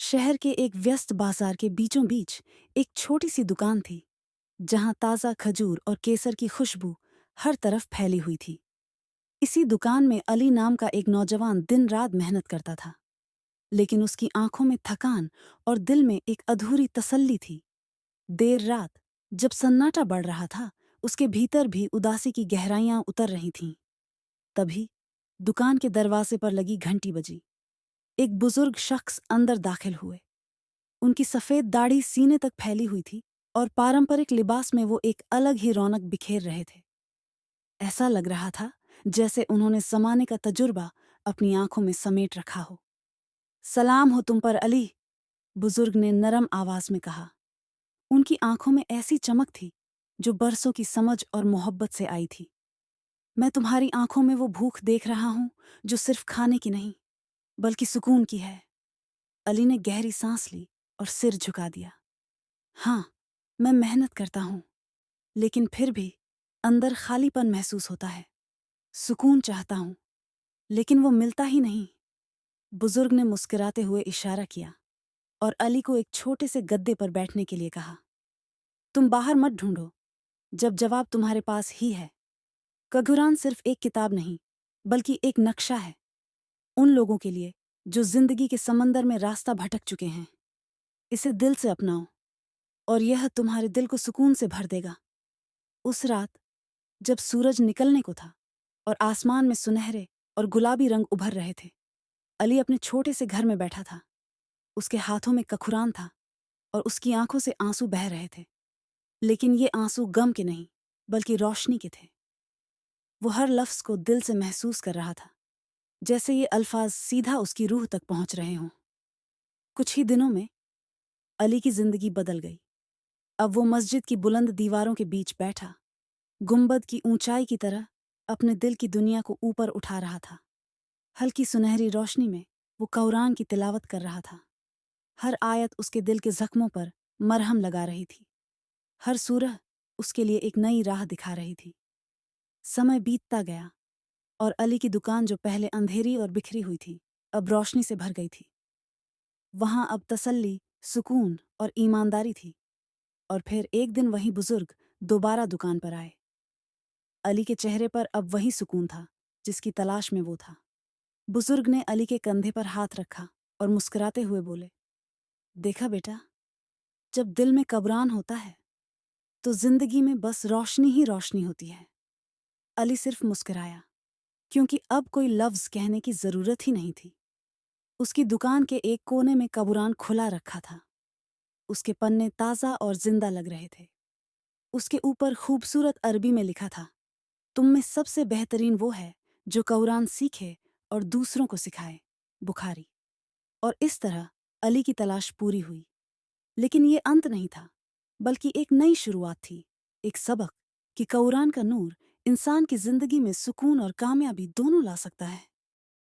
शहर के एक व्यस्त बाजार के बीचों बीच एक छोटी सी दुकान थी, जहां ताज़ा खजूर और केसर की खुशबू हर तरफ फैली हुई थी। इसी दुकान में अली नाम का एक नौजवान दिन रात मेहनत करता था, लेकिन उसकी आंखों में थकान और दिल में एक अधूरी तसल्ली थी। देर रात, जब सन्नाटा बढ़ रहा था, उसके भीतर भी उदासी की गहराइयां उतर रही थीं। तभी दुकान के दरवाजे पर लगी घंटी बजी। एक बुजुर्ग शख्स अंदर दाखिल हुए। उनकी सफेद दाढ़ी सीने तक फैली हुई थी और पारंपरिक लिबास में वो एक अलग ही रौनक बिखेर रहे थे। ऐसा लग रहा था जैसे उन्होंने ज़माने का तजुर्बा अपनी आंखों में समेट रखा हो। सलाम हो तुम पर अली, बुजुर्ग ने नरम आवाज में कहा। उनकी आंखों में ऐसी चमक थी जो बरसों की समझ और मोहब्बत से आई थी। मैं तुम्हारी आंखों में वो भूख देख रहा हूं जो सिर्फ खाने की नहीं, बल्कि सुकून की है। अली ने गहरी सांस ली और सिर झुका दिया। हाँ, मैं मेहनत करता हूँ, लेकिन फिर भी अंदर खालीपन महसूस होता है। सुकून चाहता हूँ, लेकिन वो मिलता ही नहीं। बुजुर्ग ने मुस्कुराते हुए इशारा किया और अली को एक छोटे से गद्दे पर बैठने के लिए कहा। तुम बाहर मत ढूंढो, जब जवाब तुम्हारे पास ही है। कगुरान सिर्फ एक किताब नहीं, बल्कि एक नक्शा है, उन लोगों के लिए जो जिंदगी के समंदर में रास्ता भटक चुके हैं। इसे दिल से अपनाओ और यह तुम्हारे दिल को सुकून से भर देगा। उस रात, जब सूरज निकलने को था और आसमान में सुनहरे और गुलाबी रंग उभर रहे थे, अली अपने छोटे से घर में बैठा था। उसके हाथों में कखुरान था और उसकी आंखों से आंसू बह रहे थे। लेकिन ये आंसू गम के नहीं, बल्कि रोशनी के थे। वो हर लफ्ज को दिल से महसूस कर रहा था, जैसे ये अल्फाज सीधा उसकी रूह तक पहुंच रहे हों। कुछ ही दिनों में अली की जिंदगी बदल गई। अब वो मस्जिद की बुलंद दीवारों के बीच बैठा, गुंबद की ऊंचाई की तरह अपने दिल की दुनिया को ऊपर उठा रहा था। हल्की सुनहरी रोशनी में वो कुरान की तिलावत कर रहा था। हर आयत उसके दिल के जख्मों पर मरहम लगा रही थी। हर सूरह उसके लिए एक नई राह दिखा रही थी। समय बीतता गया और अली की दुकान, जो पहले अंधेरी और बिखरी हुई थी, अब रोशनी से भर गई थी। वहां अब तसल्ली, सुकून और ईमानदारी थी। और फिर एक दिन वही बुजुर्ग दोबारा दुकान पर आए। अली के चेहरे पर अब वही सुकून था जिसकी तलाश में वो था। बुजुर्ग ने अली के कंधे पर हाथ रखा और मुस्कुराते हुए बोले, देखा बेटा, जब दिल में कब्रान होता है तो जिंदगी में बस रोशनी ही रोशनी होती है। अली सिर्फ मुस्कुराया, क्योंकि अब कोई लफ्ज कहने की जरूरत ही नहीं थी। उसकी दुकान के एक कोने में कुरान खुला रखा था। उसके पन्ने ताज़ा और जिंदा लग रहे थे। उसके ऊपर खूबसूरत अरबी में लिखा था, तुम में सबसे बेहतरीन वो है जो कुरान सीखे और दूसरों को सिखाए। बुखारी। और इस तरह अली की तलाश पूरी हुई। लेकिन ये अंत नहीं था, बल्कि एक नई शुरुआत थी। एक सबक कि कुरान का नूर इंसान की जिंदगी में सुकून और कामयाबी दोनों ला सकता है।